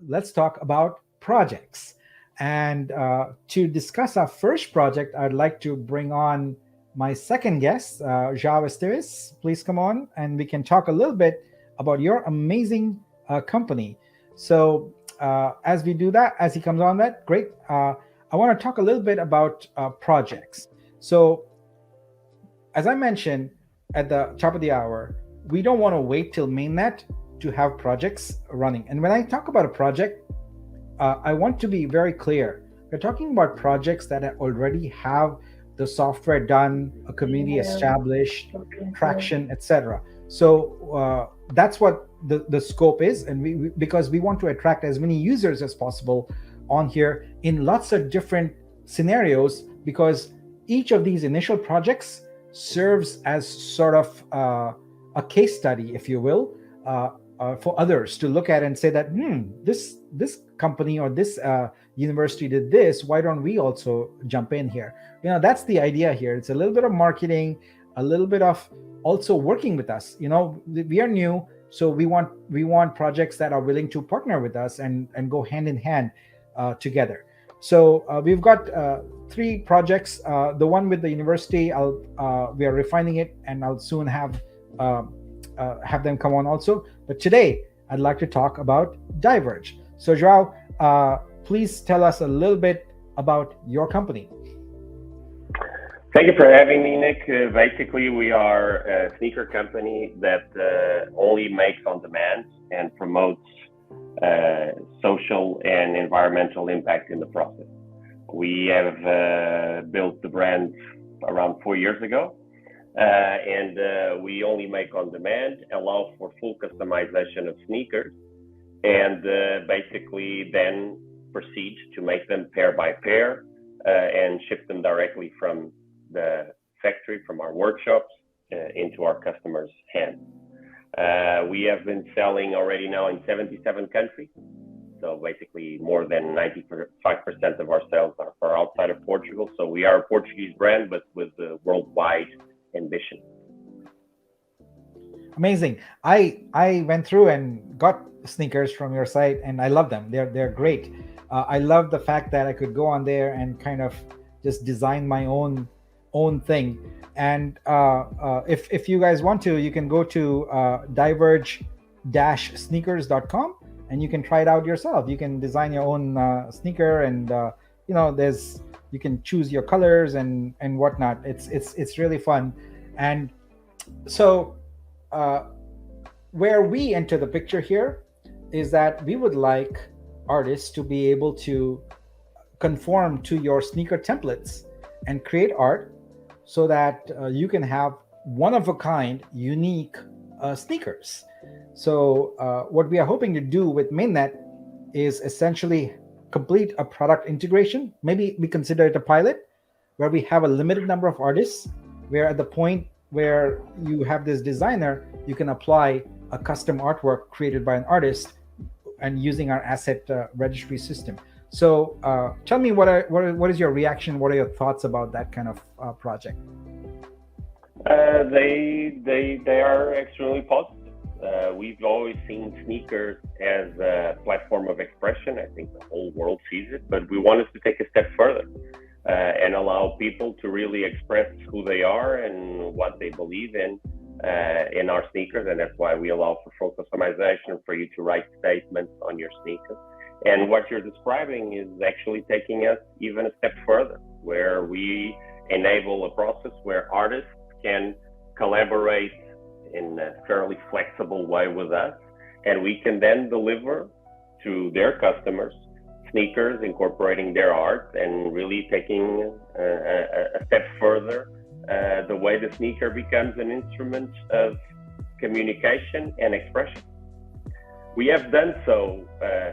let's talk about projects. And to discuss our first project, I'd like to bring on my second guest, João Esteves. Please come on and we can talk a little bit about your amazing company. So, as we do that, as he comes on, that great. I want to talk a little bit about projects. So, as I mentioned at the top of the hour, we don't want to wait till mainnet to have projects running. And when I talk about a project, I want to be very clear. We're talking about projects that already have the software done, a community established, traction, etc. So that's what the scope is, and because we want to attract as many users as possible on here in lots of different scenarios, because each of these initial projects serves as sort of a case study, if you will, for others to look at and say that this company or this university did this. Why don't we also jump in here? That's the idea here. It's a little bit of marketing, a little bit of also working with us. We are new, so we want projects that are willing to partner with us and go hand in hand together. So we've got 3 projects. The one with the university, we are refining it, and I'll soon have them come on also. But today, I'd like to talk about Diverge. So João, please tell us a little bit about your company. Thank you for having me, Nick. Basically, we are a sneaker company that only makes on demand and promotes social and environmental impact in the process. We have built the brand around 4 years ago, and we only make on demand, allow for full customization of sneakers, and basically then proceed to make them pair by pair and ship them directly from the factory, from our workshops, into our customers' hands. We have been selling already now in 77 countries. So basically more than 95% of our sales are outside of Portugal. So we are a Portuguese brand, but with a worldwide ambition. Amazing. I went through and got sneakers from your site, and I love them. They're great. I love the fact that I could go on there and kind of just design my own thing. And if you guys want to, you can go to diverge-sneakers.com and you can try it out yourself. You can design your own sneaker, and you can choose your colors and whatnot. It's really fun. And so where we enter the picture here is that we would like artists to be able to conform to your sneaker templates and create art so that you can have one-of-a-kind, unique sneakers. So what we are hoping to do with mainnet is essentially complete a product integration. Maybe we consider it a pilot where we have a limited number of artists, where at the point where you have this designer, you can apply a custom artwork created by an artist and using our asset registry system. So tell me what is your reaction? What are your thoughts about that kind of project? They are extremely positive. We've always seen sneakers as a platform of expression. I think the whole world sees it, but we wanted to take a step further and allow people to really express who they are and what they believe in our sneakers. And that's why we allow for full customization, for you to write statements on your sneakers. And what you're describing is actually taking us even a step further, where we enable a process where artists can collaborate in a fairly flexible way with us, and we can then deliver to their customers sneakers incorporating their art and really taking a step further the way the sneaker becomes an instrument of communication and expression. We have done so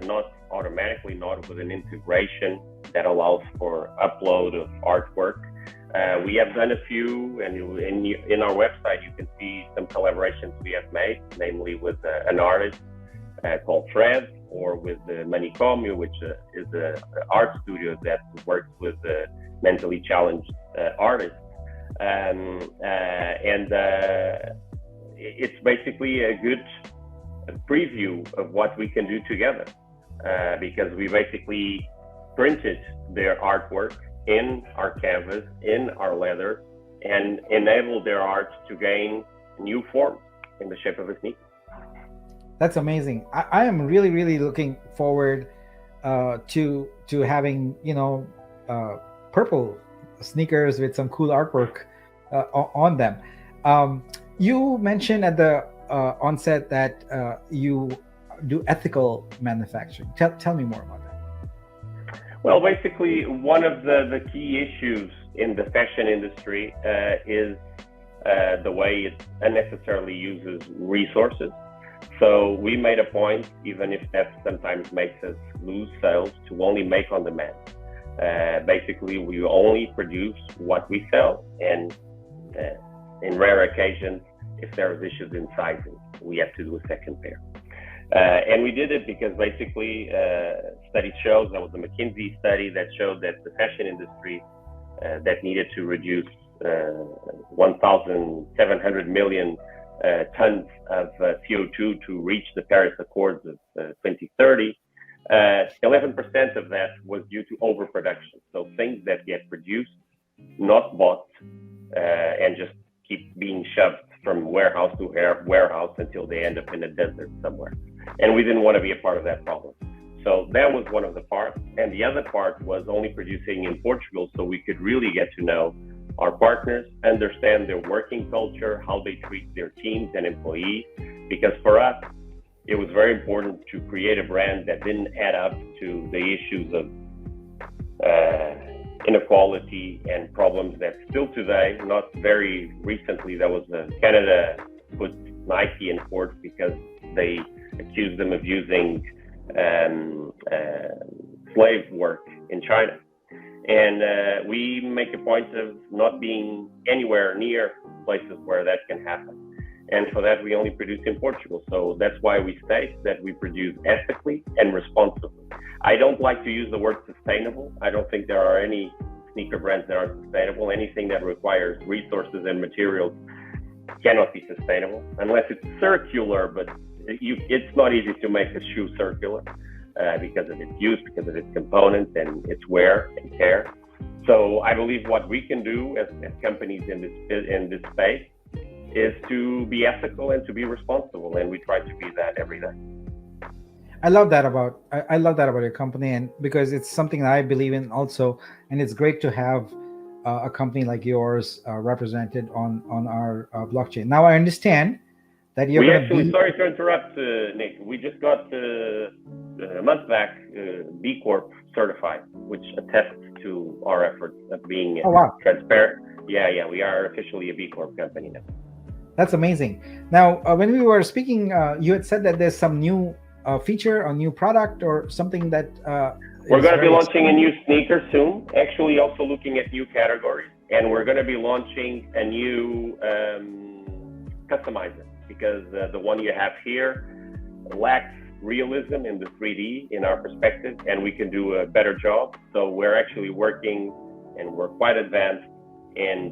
not automatically, not with an integration that allows for upload of artwork. We have done a few, and in our website you can see some collaborations we have made, namely with an artist called Fred, or with Manicomio, which is an art studio that works with mentally challenged artists. It's basically a good preview of what we can do together. because we basically printed their artwork in our canvas, in our leather, and enabled their art to gain new form in the shape of a sneaker. That's amazing. I am really, really looking forward to having purple sneakers with some cool artwork on them. You mentioned at the onset that you do ethical manufacturing. Tell me more about that. Well, basically, one of the key issues in the fashion industry is the way it unnecessarily uses resources. So we made a point, even if that sometimes makes us lose sales, to only make on demand. Basically, we only produce what we sell, and in rare occasions, if there's issues in sizing, we have to do a second pair. And we did it because basically study shows, that was a McKinsey study that showed that the fashion industry that needed to reduce 1,700 million tons of CO2 to reach the Paris Accords of 2030, 11% of that was due to overproduction. So things that get produced, not bought, and just keep being shoved from warehouse to warehouse until they end up in a desert somewhere. And we didn't want to be a part of that problem. So that was one of the parts. And the other part was only producing in Portugal, so we could really get to know our partners, understand their working culture, how they treat their teams and employees. Because for us, it was very important to create a brand that didn't add up to the issues of inequality and problems that still today, not very recently, that was Canada put Nike in court because they accused them of using slave work in China. And we make a point of not being anywhere near places where that can happen. And for that, we only produce in Portugal. So that's why we state that we produce ethically and responsibly. I don't like to use the word sustainable. I don't think there are any sneaker brands that are sustainable. Anything that requires resources and materials cannot be sustainable unless it's circular, but it's not easy to make a shoe circular because of its use, because of its components and its wear and tear. So I believe what we can do as companies in this space is to be ethical and to be responsible, and we try to be that every day. I love that about your company, and because it's something that I believe in also, and it's great to have a company like yours represented on our blockchain. Now I understand that you're sorry to interrupt, Nick. We just got a month back B Corp certified, which attests to our efforts of being transparent. Yeah, we are officially a B Corp company now. That's amazing. Now, when we were speaking, you had said that there's some new feature or new product or something that we're going to be launching a new sneaker soon. Actually, also looking at new categories, and we're going to be launching a new customizer, because the one you have here lacks realism in the 3D in our perspective, and we can do a better job. So we're actually working, and we're quite advanced in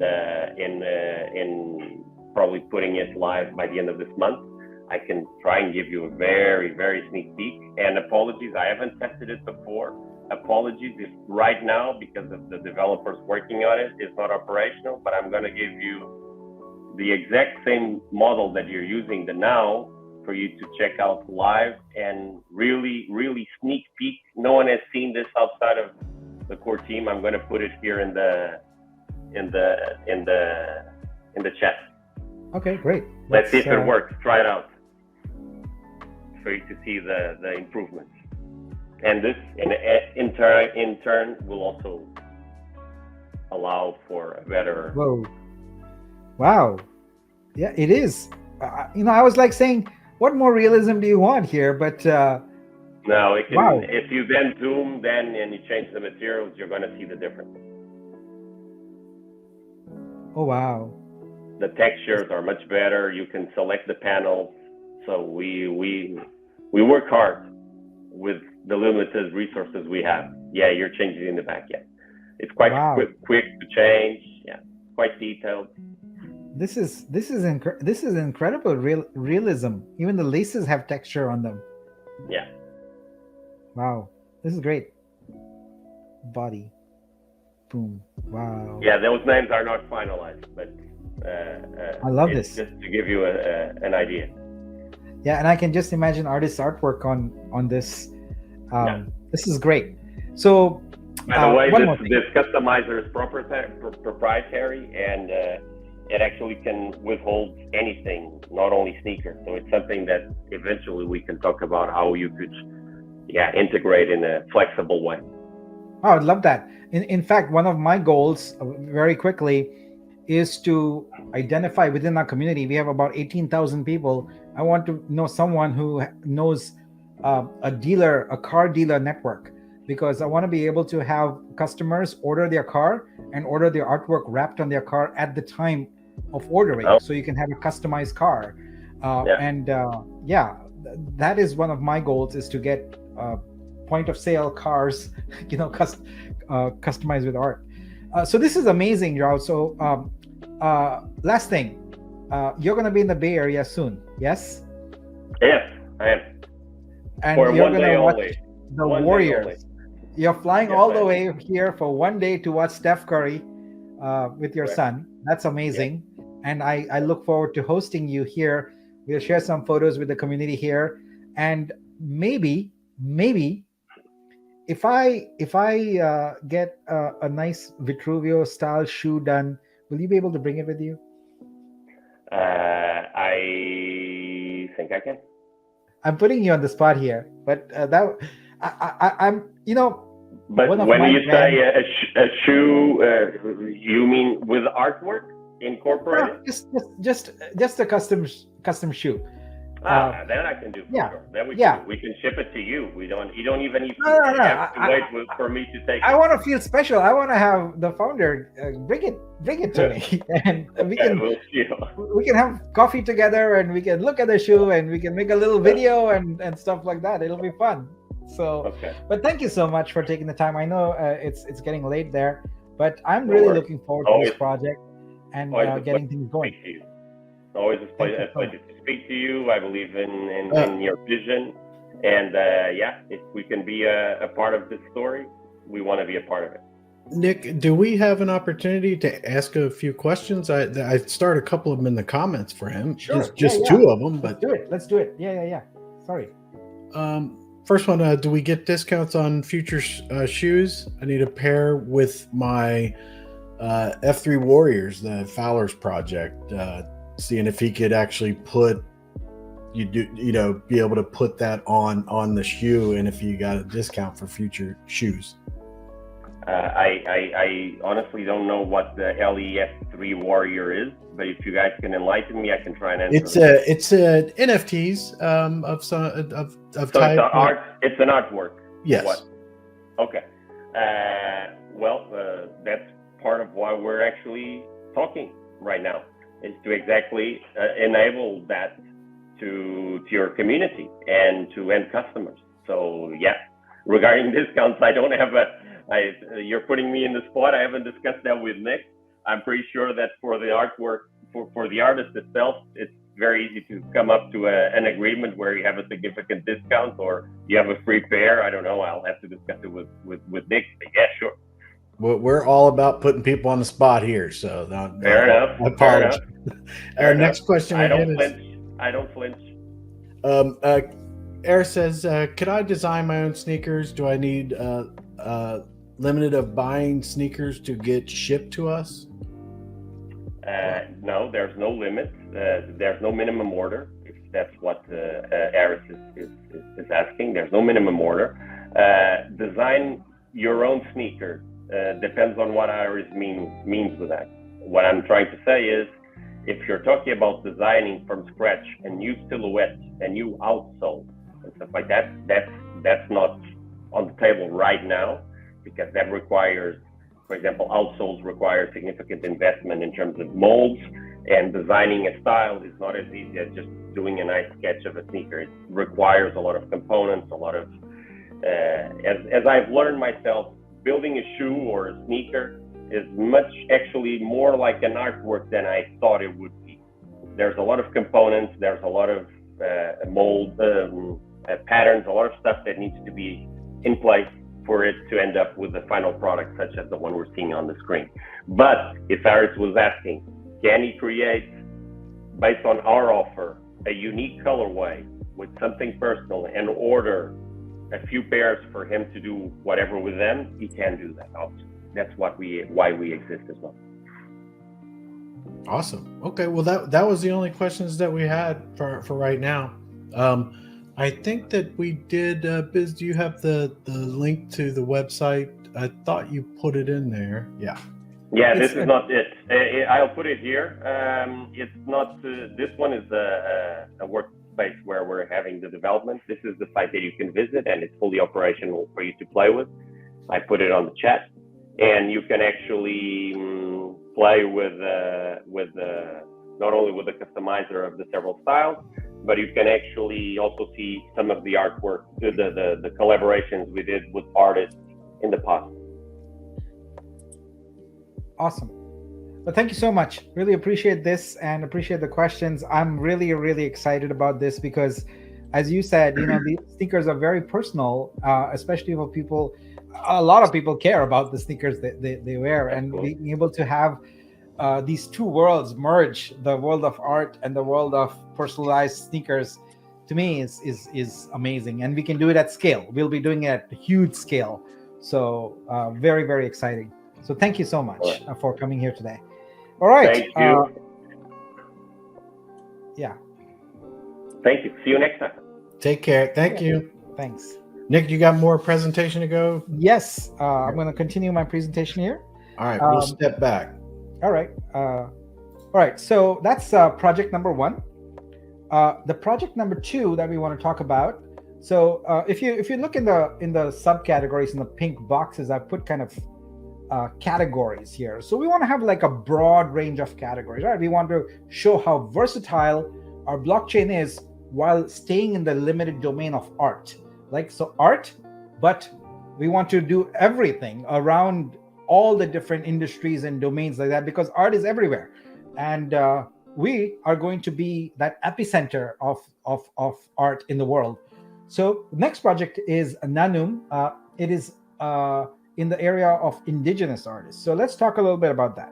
probably putting it live by the end of this month. I can try and give you a very, very sneak peek. And apologies, I haven't tested it before. Apologies if right now, because of the developers working on it, it's not operational, but I'm going to give you the exact same model that you're using now for you to check out live and really, really sneak peek. No one has seen this outside of the core team. I'm going to put it here in the chat. Okay, great. Let's see if it works. Try it out for you to see the improvements. And this, in turn, will also allow for a better. Whoa! Wow! Yeah, it is. I was like saying, what more realism do you want here? But no, it can. Wow. If you then zoom, and you change the materials, you're going to see the difference. Oh wow! The textures are much better. You can select the panels. So we work hard with the limited resources we have. Yeah, you're changing in the back. Yeah, it's quite quick to change. Yeah, quite detailed. This is incredible realism. Even the laces have texture on them. Yeah. Wow, this is great. Body, boom. Wow. Yeah, those names are not finalized, but I love it's this. just to give you an idea. Yeah, and I can just imagine artist artwork on this. Yeah. This is great. So, By the way, one more thing. this customizer is proprietary, and it actually can withhold anything, not only sneakers. So it's something that eventually we can talk about how you could, integrate in a flexible way. Oh, I'd love that. In fact, one of my goals, very quickly, is to identify within our community. We have about 18,000 people. I want to know someone who knows a car dealer network, because I want to be able to have customers order their car and order their artwork wrapped on their car at the time of ordering, Oh, so you can have a customized car. yeah. And that is one of my goals, is to get point of sale cars, customized with art. So this is amazing, Joao. So last thing, you're going to be in the Bay Area soon, yes? Yes, I am. And For you're one going day to watch only. the One day Warriors. only. You're flying Yes, all I the am. way here for one day to watch Steph Curry with your Correct. son. That's amazing. And I look forward to hosting you here. We'll share some photos with the community here. And maybe if I get a nice Vitruvio style shoe done, will you be able to bring it with you? I think I can. I'm putting you on the spot here, but I'm But one of when my you say brands. a shoe, you mean with artwork incorporated? No, just a custom shoe. Then I can do for Yeah, sure. Then we yeah. can do. We can ship it to you. You don't even need to No. have to wait for me to take I it. want to feel special. I want to have the founder bring it to me, and We'll see. we can have coffee together, and we can look at the shoe, and we can make a little video and stuff like that. It'll be fun. So, Okay. but thank you so much for taking the time. I know it's getting late there, but I'm No really worries. looking forward to Always, this project and always a getting pleasure things to going. speak to you. Always a Thank you so pleasure much. to speak to you. I believe in your vision, and if we can be a part of this story, we want to be a part of it. Nick, do we have an opportunity to ask a few questions? I started a couple of them in the comments for him. Sure. Just Yeah. two of them, Let's but do it. Let's do it. Yeah. Sorry. first one, do we get discounts on future shoes? I need a pair with my F3 Warriors, the Fowler's project, seeing if he could actually be able to put that on the shoe, and if you got a discount for future shoes. I honestly don't know what the LEF3 Warrior is, but if you guys can enlighten me, I can try and answer. It's a NFTs of some of So type. it's an artwork. Yes. What? Okay. That's part of why we're actually talking right now, is to exactly enable that to your community and to end customers. So regarding discounts, I don't have you're putting me in the spot. I haven't discussed that with Nick. I'm pretty sure that for the artwork, for the artist itself, it's very easy to come up to an agreement where you have a significant discount or you have a free pair. I don't know. I'll have to discuss it with Nick. But yeah, sure. We're all about putting people on the spot here, so Fair enough. I apologize. Fair enough. Next question I don't flinch. Eric says, could I design my own sneakers? Do I need limited of buying sneakers to get shipped to us? No, there's no limit. There's no minimum order. If that's what Aris is asking, there's no minimum order. Design your own sneaker depends on what Aris means with that. What I'm trying to say is, if you're talking about designing from scratch a new silhouette, a new outsole, and stuff like that, that's not on the table right now, because that requires, for example, outsoles require significant investment in terms of molds, and designing a style is not as easy as just doing a nice sketch of a sneaker. It requires a lot of components, a lot of, as I've learned myself, building a shoe or a sneaker is much actually more like an artwork than I thought it would be. There's a lot of components, there's a lot of mold patterns, a lot of stuff that needs to be in place for it to end up with the final product, such as the one we're seeing on the screen. But if Aris was asking, can he create, based on our offer, a unique colorway with something personal and order a few pairs for him to do whatever with them, he can do that. Obviously. That's why we exist as well. Awesome. Okay, well that was the only questions that we had for right now. I think that we did. Biz, do you have the link to the website? I thought you put it in there. Yeah. Yeah, this is not it. I'll put it here. It's not. This one is a workspace where we're having the development. This is the site that you can visit, and it's fully operational for you to play with. I put it on the chat, and you can actually play with not only with the customizer of the several styles, but you can actually also see some of the artwork, the collaborations we did with artists in the past. Awesome. Well, thank you so much. Really appreciate this and appreciate the questions. I'm really, really excited about this because, as you said, these sneakers are very personal, especially for people. A lot of people care about the sneakers that they wear, and being able to have these two worlds merge, the world of art and the world of personalized sneakers, to me is amazing. And we can do it at scale. We'll be doing it at a huge scale. So very, very exciting. So thank you so much for coming here today. All right. Thank you. Yeah. Thank you. See you next time. Take care. Thank you. Thanks. Nick, you got more presentation to go? Yes. I'm going to continue my presentation here. All right. We'll step back. All right. All right. So that's project number 1. The project number 2 that we want to talk about. So if you look in the subcategories in the pink boxes, I've put kind of categories here. So we want to have like a broad range of categories, right? We want to show how versatile our blockchain is while staying in the limited domain of art. Like, so art, but we want to do everything around all the different industries and domains like that, because art is everywhere. And we are going to be that epicenter of art in the world. So the next project is Nanum. It is in the area of indigenous artists. So let's talk a little bit about that.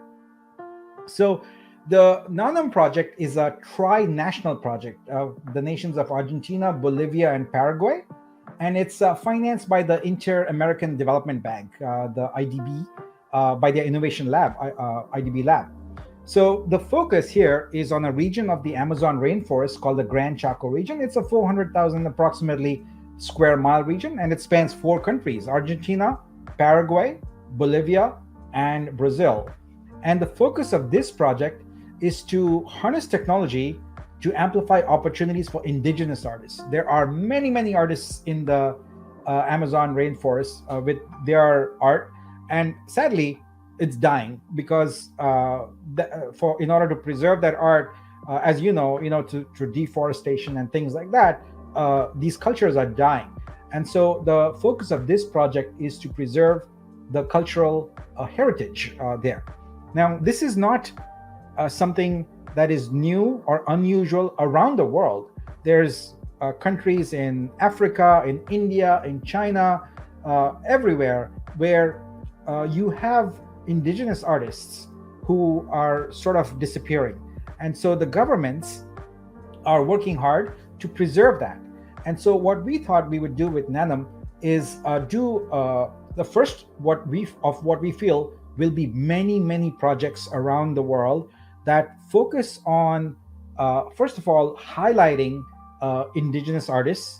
So the Nanum project is a tri-national project of the nations of Argentina, Bolivia, and Paraguay. And it's financed by the Inter-American Development Bank, the IDB, by their innovation lab, IDB lab. So the focus here is on a region of the Amazon rainforest called the Gran Chaco region. It's a 400,000 approximately square mile region, and it spans 4 countries: Argentina, Paraguay, Bolivia, and Brazil. And the focus of this project is to harness technology to amplify opportunities for indigenous artists. There are many, many artists in the Amazon rainforest with their art, and sadly, it's dying because in order to preserve that art, as you know, through deforestation and things like that, these cultures are dying. And so the focus of this project is to preserve the cultural heritage there. Now, this is not something that is new or unusual around the world. There's countries in Africa, in India, in China, everywhere where you have indigenous artists who are sort of disappearing. And so the governments are working hard to preserve that. And so what we thought we would do with Nanum is do the first what we feel will be many, many projects around the world that focus on, first of all, highlighting indigenous artists,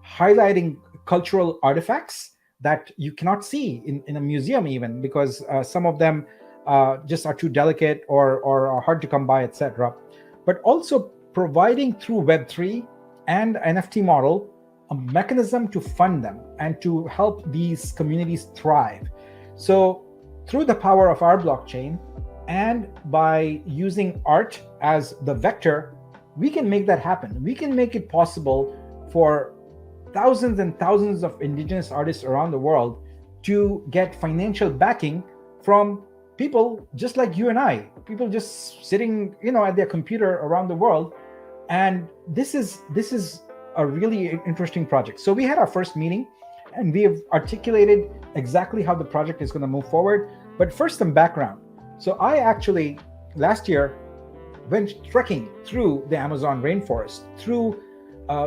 highlighting cultural artifacts that you cannot see in a museum even, because some of them just are too delicate or are hard to come by, etc. But also providing through Web3 and NFT model a mechanism to fund them and to help these communities thrive. So through the power of our blockchain and by using art as the vector, we can make that happen. We can make it possible for thousands and thousands of indigenous artists around the world to get financial backing from people just like you and I, people just sitting, at their computer around the world. And this is a really interesting project. So we had our first meeting and we have articulated exactly how the project is going to move forward. But first, some background. So I actually last year went trekking through the Amazon rainforest, through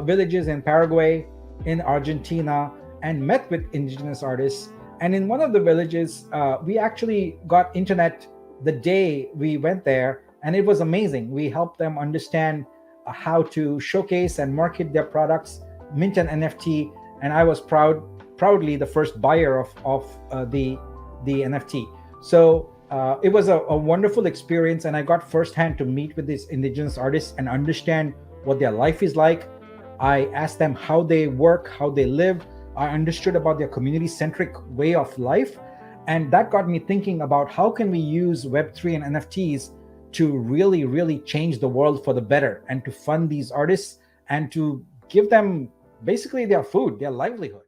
villages in Paraguay, in Argentina, and met with indigenous artists. And in one of the villages, we actually got internet the day we went there, and it was amazing. We helped them understand how to showcase and market their products, mint an NFT, and I was proudly the first buyer of the NFT. So it was a wonderful experience, and I got firsthand to meet with these indigenous artists and understand what their life is like. I asked them how they work, how they live. I understood about their community-centric way of life, and that got me thinking about how can we use Web3 and NFTs to really, really change the world for the better, and to fund these artists and to give them basically their food, their livelihood.